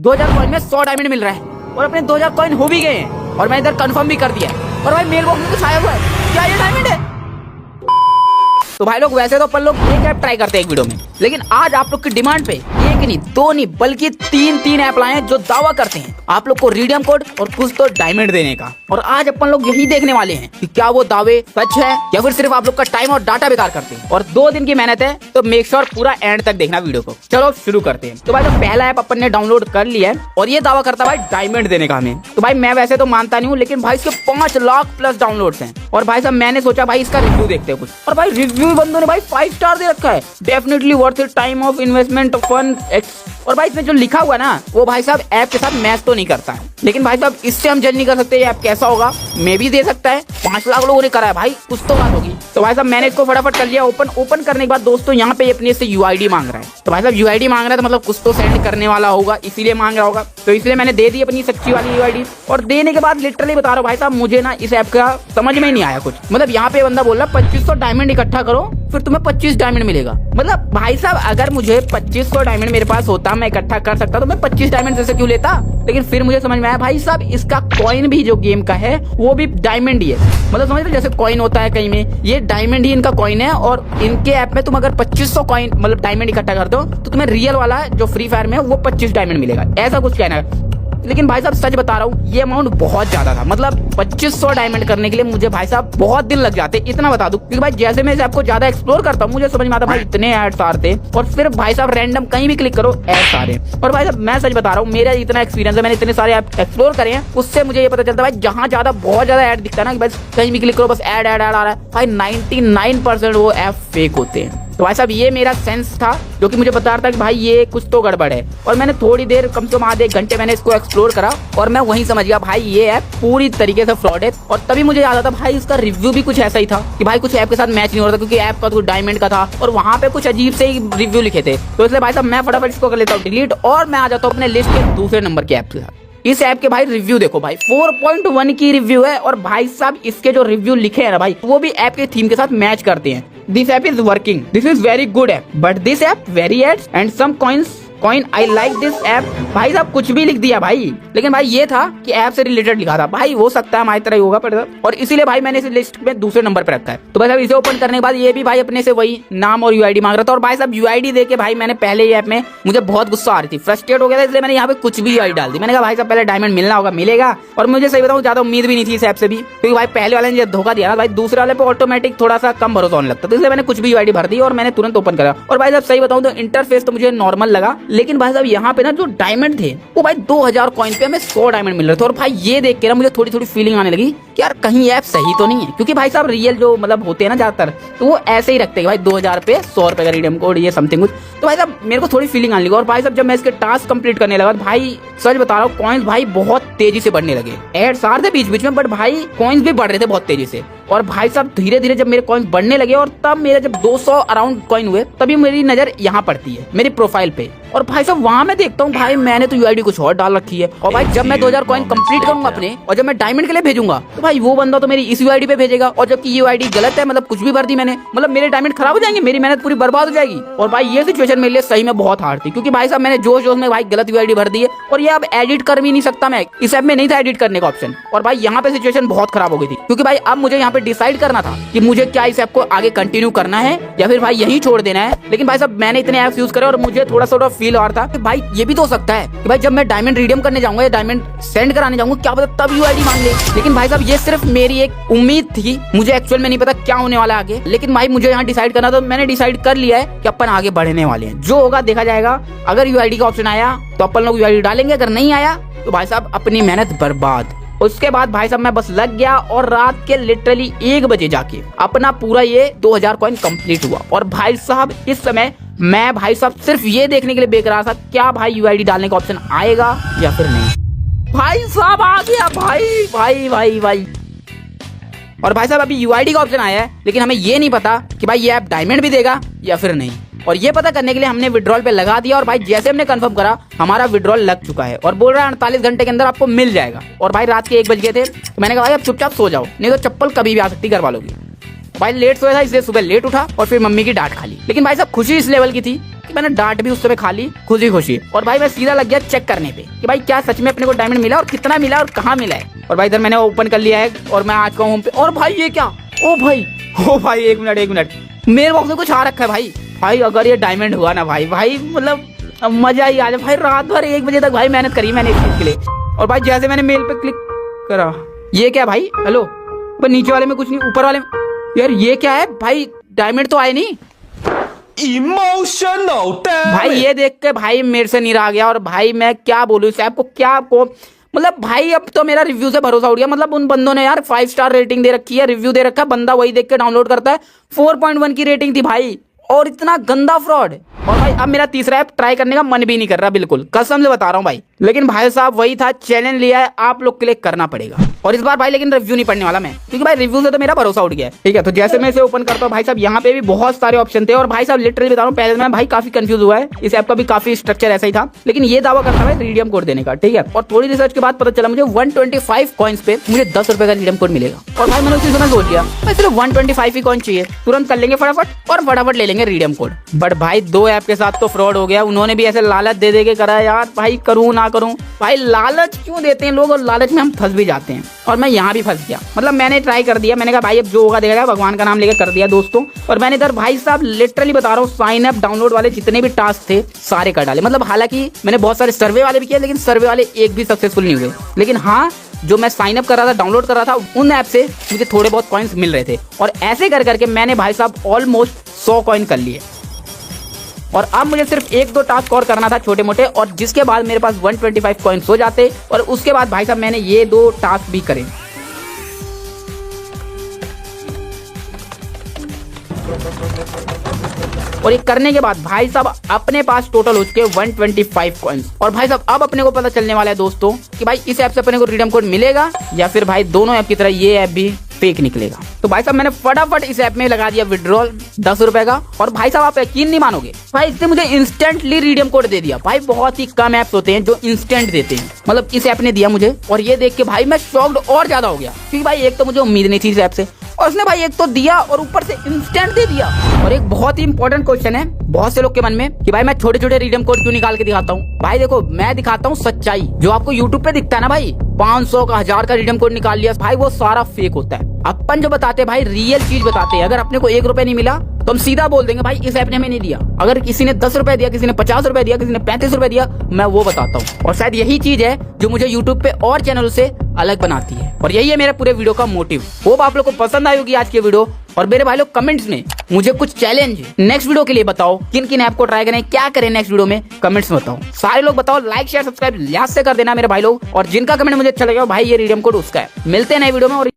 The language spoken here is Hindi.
2000 कॉइन में 100 डायमंड मिल रहा है और अपने 2000 कॉइन हो भी गए हैं और मैं इधर कंफर्म भी कर दिया है। और भाई मेल बॉक्स में कुछ आया हुआ है, क्या ये डायमंड है? तो भाई लोग वैसे तो अपन लोग एक ऐप ट्राई करते हैं एक वीडियो में, लेकिन आज आप लोग की डिमांड पे एक नहीं दो नहीं बल्कि तीन ऐप लाए हैं जो दावा करते हैं आप लोग को रिडीम कोड और कुछ तो डायमंड देने का। और आज अपन लोग यही देखने वाले हैं कि क्या वो दावे सच है या फिर सिर्फ आप लोग का टाइम और डाटा बेकार करते हैं। और 2 दिन की मेहनत है तो मेक श्योर पूरा एंड तक देखना वीडियो को। चलो शुरू करते हैं। तो भाई जो पहला ऐप अपन ने डाउनलोड कर लिया है और ये दावा करता है भाई डायमंड देने का हमें। तो भाई मैं वैसे तो मानता नहीं हूँ, लेकिन भाई इसके 5 लाख प्लस डाउनलोड हैं। और भाई साहब मैंने सोचा भाई इसका रिव्यू देखते हैं कुछ। और भाई रिव्यू बंदों ने भाई 5 स्टार दे रखा है, definitely worth it, time of investment fun x. और भाई इसमें जो लिखा हुआ ना वो भाई साहब ऐप के साथ मैच तो नहीं करता है, लेकिन भाई साहब इससे हम जज नहीं कर सकते ये ऐप कैसा होगा। मे भी दे सकता है, 5 लाख लोगों ने करा है भाई, कुछ तो बात होगी। तो भाई साहब मैंने इसको फटाफट कर लिया ओपन करने के बाद दोस्तों यहाँ पे अपने से यूआईडी मांग रहा है। तो भाई साहब यूआईडी मांग रहा है तो मतलब कुछ तो सेंड करने वाला होगा, इसीलिए मांग रहा होगा। तो इसलिए मैंने दे दी अपनी सच्ची वाली यूआईडी। और देने के बाद लिटरली बता रहा हूँ भाई साहब मुझे ना इस ऐप का समझ में नहीं आया कुछ। मतलब यहाँ पे बंदा बोल रहा 2500 डायमंड इकट्ठा करो फिर तुम्हें 25 डायमंड मिलेगा। मतलब भाई साहब अगर मुझे 2500 डायमंड मेरे पास होता, मैं इकट्ठा कर सकता तो मैं 25 डायमंड जैसे क्यों लेता। लेकिन फिर मुझे समझ में आया भाई साहब इसका कॉइन भी जो गेम का है वो भी डायमंड ही है। मतलब समझ रहे जैसे कॉइन होता है कहीं में, ये डायमंड ही इनका कॉइन है। और इनके ऐप में तुम अगर 2500 कॉइन मतलब डायमंड इकट्ठा करते हो तो तुम्हें रियल वाला जो फ्री फायर में वो 25 डायमंड मिलेगा, ऐसा कुछ कहना है। लेकिन भाई साहब सच बता रहा हूँ ये अमाउंट बहुत ज्यादा था। मतलब 2500 डायमंड करने के लिए मुझे भाई साहब बहुत दिन लग जाते, इतना बता दूं। क्योंकि भाई जैसे मैं इस ऐप को ज्यादा एक्सप्लोर करता हूँ मुझे समझ में आता भाई इतने एड्स आ रहे थे और फिर भाई साहब रैंडम कहीं भी क्लिक करो एड्स आ रहे हैं। और भाई साहब मैं सच बता रहा हूँ मेरा इतना एक्सपीरियंस है, मैंने इतने सारे ऐप एक्सप्लोर करे हैं, उससे मुझे ये पता चलता है भाई जहाँ ज्यादा बहुत ज्यादा ऐड दिखता है ना कि बस कहीं भी क्लिक करो बस ऐड आ रहा है भाई 99% वो ऐप फेक होते हैं। तो भाई साहब ये मेरा सेंस था जो कि मुझे बता रहा था कि भाई ये कुछ तो गड़बड़ है। और मैंने थोड़ी देर कम से कम आधे 1 घंटे मैंने इसको एक्सप्लोर करा और मैं वहीं समझ गया भाई ये ऐप पूरी तरीके से फ्रॉड है। और तभी मुझे याद आता भाई इसका रिव्यू भी कुछ ऐसा ही था कि भाई कुछ ऐप के साथ मैच नहीं हो रहा था, क्योंकि ऐप का तो डायमंड का था और वहाँ पे कुछ अजीब से ही रिव्यू लिखे थे। तो इसलिए भाई साहब मैं फटाफट इसको कर लेता हूँ डिलीट और मैं आ जाता हूँ अपने लिस्ट के दूसरे नंबर के ऐप के साथ। इस ऐप के भाई रिव्यू देखो भाई 4.1 की रिव्यू है और भाई साहब इसके जो रिव्यू लिखे हैं ना भाई वो भी ऐप के थीम के साथ मैच करते हैं। This app is working. This is very good app. But this app very ads and some coins. I like this app. भाई साहब कुछ भी लिख दिया भाई, लेकिन भाई ये था कि ऐप से रिलेटेड लिखा था। भाई हो सकता है हमारी तरह ही होगा पर, और इसीलिए भाई मैंने इस लिस्ट में दूसरे नंबर पे रखा है। तो भाई साहब इसे ओपन करने के बाद ये भी भाई अपने से वही नाम और यूआईडी मांग रहा था। और भाई साहब यूआईडी देके भाई मैंने पहले ये ऐप में मुझे बहुत गुस्सा आ रही थी, फ्रस्ट्रेट हो गया था, इसलिए मैंने यहाँ पे कुछ भी यूआईडी डाल दी। मैंने कहा भाई साहब पहले डायमंड मिलना होगा, मिलेगा। और मुझे सही बताऊँ ज्यादा उम्मीद भी नहीं थी इस ऐप से भी, क्योंकि भाई पहले वाले ने धोखा दिया ना भाई, दूसरे वाले पे ऑटोमेटिक थोड़ा सा कम भरोसा होने लगता। तो इसलिए मैंने कुछ भी यूआईडी भर दी और मैंने तुरंत ओपन करा। और भाई साहब सही बताऊँ तो इंटरफेस तो मुझे नॉर्मल लगा, लेकिन भाई साहब यहाँ पे ना जो डायमंड थे वो भाई 2000 कॉइन पे हमें 100 डायमंड मिल रहे थे। और भाई ये देख के ना मुझे थोड़ी थोड़ी फीलिंग आने लगी कि यार कहीं ऐप सही तो नहीं है, क्योंकि भाई साहब रियल जो मतलब होते हैं ना ज्यादातर तो वो ऐसे ही रखते हैं भाई 2000 पे 100 रुपए का रिडीम कोड ये समथिंग कुछ। तो भाई साहब मेरे को थोड़ी फीलिंग आने लगी। और भाई साहब जब मैं इसके टास्क कंप्लीट करने लगा भाई सच बता रहा हूँ कॉइन्स भाई बहुत तेजी से बढ़ने लगे। एड्स आ रहे थे बीच बीच में बट भाई कॉइन्स भी बढ़ रहे थे बहुत तेजी से। और भाई साहब धीरे धीरे जब मेरे कॉइन बढ़ने लगे और तब मेरे जब 200 अराउंड कॉइन हुए तभी मेरी नजर यहाँ पड़ती है मेरी प्रोफाइल पे। और भाई साहब वहां मैं देखता हूँ भाई मैंने तो यूआईडी कुछ और डाल रखी है। और भाई जब मैं 2000 कॉइन कंप्लीट करूंगा अपने और जब मैं डायमंड के लिए भेजूंगा तो भाई वो बंदा तो मेरी इस यूआईडी पे भेजेगा। और जबकि यूआईडी गलत है, मतलब कुछ भी भर दी मैंने, मतलब मेरे डायमंड खराब हो जाएंगे, मेरी मेहनत पूरी बर्बाद हो जाएगी। और भाई ये सिचुएशन मेरे लिए सही में बहुत हार्ड थी, क्योंकि भाई साहब मैंने जोश जोश में भाई गलत यूआईडी भर दी है और ये अब एडिट कर भी नहीं सकता मैं। इस ऐप में नहीं था एडिट करने का ऑप्शन। और भाई यहाँ पे सिचुएशन बहुत खराब हो गई थी, क्योंकि भाई अब मुझे यहाँ पे डिसाइड करना था कि मुझे क्या इस ऐप को आगे कंटिन्यू करना है या फिर भाई यही छोड़ देना है। लेकिन भाई साहब मैंने इतने ऐप्स यूज करे और मुझे थोड़ा सा फील आ रहा था कि भाई ये भी तो हो सकता है कि भाई जब मैं डायमंड रिडीम करने जाऊंगा या डायमंड सेंड कराने जाऊंगा क्या पता तब यूआईडी मांग ले। लेकिन भाई साहब ये सिर्फ मेरी एक उम्मीद थी, मुझे एक्चुअल में नहीं पता क्या होने वाला आगे। लेकिन भाई मुझे यहाँ डिसाइड करना, तो मैंने डिसाइड कर लिया है कि अपन आगे बढ़ने वाले हैं, जो होगा देखा जाएगा। अगर यूआईडी का ऑप्शन आया तो अपन लोग यूआईडी डालेंगे, अगर नहीं आया तो भाई साहब अपनी मेहनत बर्बाद। उसके बाद भाई साहब मैं बस लग गया और रात के लिटरली 1 बजे जाके अपना पूरा ये 2000 कॉइन कंप्लीट हुआ। और भाई साहब इस समय मैं भाई साहब सिर्फ ये देखने के लिए बेकरार था क्या भाई यूआईडी डालने का ऑप्शन आएगा या फिर नहीं। भाई साहब आ गया भाई भाई भाई भाई। और भाई साहब अभी यूआईडी का ऑप्शन आया है, लेकिन हमें ये नहीं पता कि भाई ये ऐप डायमंड भी देगा या फिर नहीं। और ये पता करने के लिए हमने विड्रॉल पे लगा दिया और भाई जैसे हमने कंफर्म करा हमारा विड्रॉल लग चुका है और बोल रहा है 48 घंटे के अंदर आपको मिल जाएगा। और भाई रात के 1 बज गए थे तो मैंने कहा भाई अब चुपचाप सो जाओ, नहीं तो चप्पल कभी भी आ सकती घर वालों की। भाई लेट सोया था इसलिए सुबह लेट उठा और फिर मम्मी की डांट खा ली। लेकिन भाई साहब खुशी इस लेवल की थी कि मैंने डांट भी उस समय खा ली खुशी खुशी। और भाई मैं सीधा लग गया चेक करने पे कि भाई क्या सच में अपने को डायमंड मिला और कितना मिला और कहाँ मिला है। और भाई इधर मैंने ओपन कर लिया है और मैं आज का होम पे। और भाई ये क्या, ओ भाई एक मिनट मेरे बॉक्स में कुछ आ रखा है भाई अगर ये डायमंड हुआ ना भाई मतलब मजा ही आ जाए भाई। रात भर 1 बजे तक भाई मेहनत करी मैंने इस चीज के लिए। और भाई जैसे मैंने मेल पे क्लिक करा, ये क्या भाई, हेलो, पर नीचे वाले में कुछ नहीं, ऊपर वाले में यार ये क्या है भाई, डायमंड तो आए नहीं। इमोशनल भाई ये देख के भाई मेरे से नहीं रहा गया। और भाई मैं क्या बोलूं इस ऐप को, क्या आपको मतलब भाई अब तो मेरा रिव्यू से भरोसा उठ गया। मतलब उन बंदों ने यार 5 स्टार रेटिंग दे रखी है, रिव्यू दे रखा है, बंदा वही देख के डाउनलोड करता है। 4.1 की रेटिंग थी भाई, और इतना गंदा फ्रॉड। और भाई अब मेरा तीसरा ऐप ट्राई करने का मन भी नहीं कर रहा, बिल्कुल कसम से बता रहा हूँ भाई। लेकिन भाई साहब वही था, चैलेंज लिया है, आप लोग क्लिक करना पड़ेगा। और इस बार भाई लेकिन रिव्यू नहीं पढ़ने वाला मैं, क्योंकि भाई रिव्यू से तो मेरा भरोसा उठ गया है। ठीक है, तो जैसे मैं इसे ओपन करता हूँ भाई साहब, यहाँ पे भी बहुत सारे ऑप्शन थे। और भाई साहब लिटरली बता रहा हूँ, पहले मैं भाई काफी कंफ्यूज हुआ है, इस ऐप का भी काफी स्ट्रक्चर ऐसा ही था। लेकिन ये दावा करता है रिडीम कोड देने का, ठीक है। और थोड़ी रिसर्च के बाद पता चला मुझे 125 कॉइन्स पे मुझे 10 रुपए का रिडीम कोड मिलेगा। और भाई मैंने उसी समय सोच लिया मैं सिर्फ 125 ही कॉइन चाहिए, तुरंत कर लेंगे फटाफट और फटाफट ले लेंगे रिडीम कोड। बट भाई 2 ऐप के साथ तो फ्रॉड हो गया, उन्होंने भी ऐसे लालच दे दे के करा यार। भाई करूँ ना करूँ, भाई लालच क्यों देते हैं लोग, और लालच में हम फंस भी जाते हैं। और मैं यहाँ भी फंस गया, मतलब मैंने ट्राई कर दिया, मैंने कहा भाई अब जो होगा देखेगा, भगवान का नाम लेकर कर दिया दोस्तों। और मैंने इधर भाई साहब लिटरली बता रहा हूँ, साइन अप डाउनलोड वाले जितने भी टास्क थे सारे कर डाले। मतलब हालांकि मैंने बहुत सारे सर्वे वाले भी किए, लेकिन सर्वे वाले एक भी सक्सेसफुल नहीं हुए। लेकिन हाँ, जो मैं साइन अप कर रहा था, डाउनलोड कर रहा था, उन ऐप से मुझे थोड़े बहुत कॉइन्स मिल रहे थे। और ऐसे कर करके मैंने भाई साहब ऑलमोस्ट 100 कॉइन कर लिए। और अब मुझे सिर्फ 1-2 टास्क और करना था छोटे मोटे, और जिसके बाद मेरे पास 125 कॉइन्स हो जाते। और उसके बाद भाई साहब मैंने ये 2 टास्क भी करे। और ये करने के बाद भाई साहब अपने पास टोटल हो चुके 125 कॉइन्स। और भाई साहब अब अपने को पता चलने वाला है दोस्तों कि भाई इस ऐप से अपने को रिडीम कोड मिलेगा या फिर भाई दोनों ऐप की तरह ये ऐप भी फेक निकलेगा। तो भाई साहब मैंने फटाफट इस ऐप में लगा दिया विड्रॉल 10 रुपए का। और भाई साहब आप यकीन नहीं मानोगे, भाई इसने मुझे इंस्टेंटली रिडीम कोड दे दिया। भाई बहुत ही कम ऐप्स होते हैं जो इंस्टेंट देते हैं, मतलब इस ऐप ने दिया मुझे। और ये देख के भाई मैं शॉक्ड और ज्यादा हो गया, क्योंकि भाई एक तो मुझे उम्मीद नहीं थी इस ऐप से, और उसने भाई एक तो दिया और ऊपर से इंस्टेंट दे दिया। और एक बहुत ही इंपॉर्टेंट क्वेश्चन है बहुत से लोग के मन में कि भाई मैं छोटे छोटे रिडीम कोड क्यों निकाल के दिखाता हूँ। भाई देखो मैं दिखाता हूँ सच्चाई, जो आपको यूट्यूब पे दिखता है ना भाई 500 का 1000 का रिडीम कोड निकाल लिया, भाई वो सारा फेक होता है। अपन जो बताते हैं भाई रियल चीज बताते हैं। अगर अपने को 1 रुपए नहीं मिला तो हम सीधा बोल देंगे भाई इस ऐप ने हमें नहीं दिया। अगर किसी ने 10 रुपए दिया, किसी ने 50 रुपए दिया, किसी ने 35 रुपए दिया, मैं वो बताता हूँ। और शायद यही चीज है जो मुझे यूट्यूब पे और चैनल से अलग बनाती है। और यही है मेरे पूरे वीडियो का मोटिव। होप आप लोग को पसंद आई होगी आज की वीडियो। और मेरे भाई लोग कमेंट्स में मुझे कुछ चैलेंज नेक्स्ट वीडियो के लिए बताओ, किन किन ऐप को ट्राई करें, क्या करें नेक्स्ट वीडियो में, कमेंट्स में बताओ। सारे लोग बताओ, लाइक शेयर सब्सक्राइब याद से कर देना मेरे भाई लोग। और जिनका कमेंट मुझे अच्छा लगेगा भाई ये रिडीम कोड उसका है। मिलते हैं नए वीडियो में। और